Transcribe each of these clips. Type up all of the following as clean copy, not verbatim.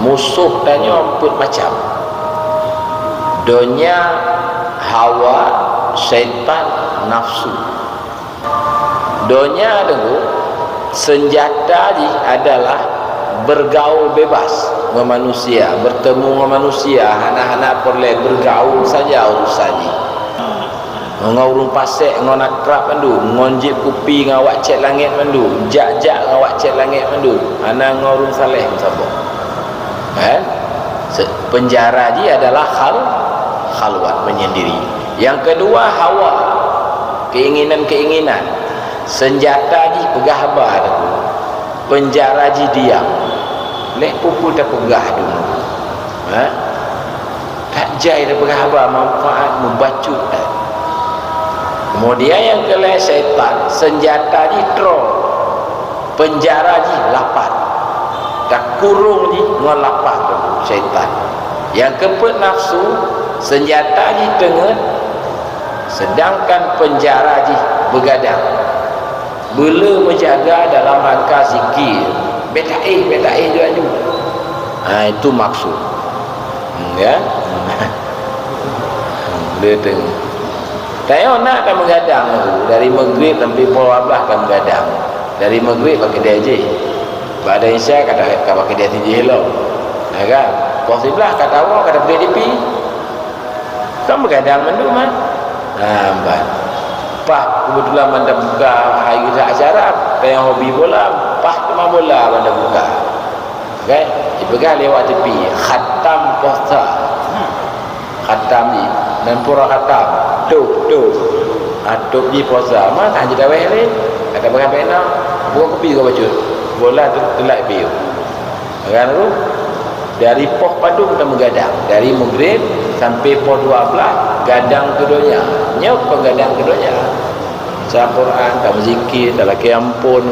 musuh tanya empat macam. Dunia, hawa, syaitan, nafsu. Dunia tu senjata ni adalah bergaul bebas dengan manusia, bertemu dengan manusia, anak-anak perlu bergaul saja urusannya. Ngurung pasek ngon akrab mandu, ngonjip kupi dengan awak cek langit mandu, jak-jak dengan awak cek langit mandu. Anak ngurung saleh sabah. Penjara dia adalah khalwat, menyendiri. Yang kedua hawa, keinginan-keinginan. Senjata ji pegah habar tu. Penjara ji diam. Lek pupu dah pegah dulu. Tak jai dah pegah habar manfaat membacut dah. Kemudian yang kelima syaitan, senjata ji troll. Penjara ji lapar. Tak kurung ji ngon lapar tu syaitan. Yang keempat nafsu, senjata ji tengah, sedangkan penjara ji begadang. Bela menjaga dalam rangka zikir. Betaih juga. Itu maksud. Ya. Dia tengah. Tanya nak akan mengadang dari maghrib sampai pukul 12 akan mengadang. Dari maghrib pakai dia je. Pada Isya kata pakai dia tinggi hello. Kan? Pukul 11 kata awak kata pergi DP. Kan bergadang mandu man. Nampak. Pak kebetulan anda buka hari acara, yang hobi bola, pak teman bola anda buka. Kan? Dipegang lewat tepi. Khatam puasa. Khatam ni dan pura khatam. Tuh. Atuk di puasa. Mana tak jadi awal ni? Kata berapa nak? Buka kopi kau baca. Bola tu telak biu. Kan tu? Dari poh padu kita menggadang. Dari maghrib sampai poh 12 gadang keduanya. Nyok penggadang keduanya. Baca Quran, tak berzikir, tak laki ampun.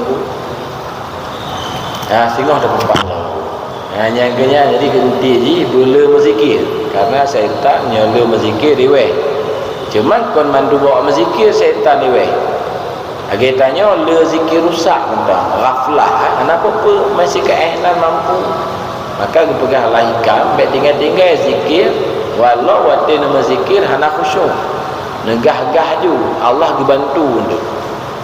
Singah dah berpahala. Nyaganya jadi kenti ji bela berzikir. Karena syaitan nyala berzikir riweh. Cuma kon mandu bawa berzikir syaitan riweh. Agi tanya le zikir rusak entah ghaflah. Kenapa apa masih keehnan mampu. Maka gepegahlah hikam baik tinggal-tinggal zikir walau watin nama zikir hana khusyuk. Negah-gah ju Allah dibantu untuk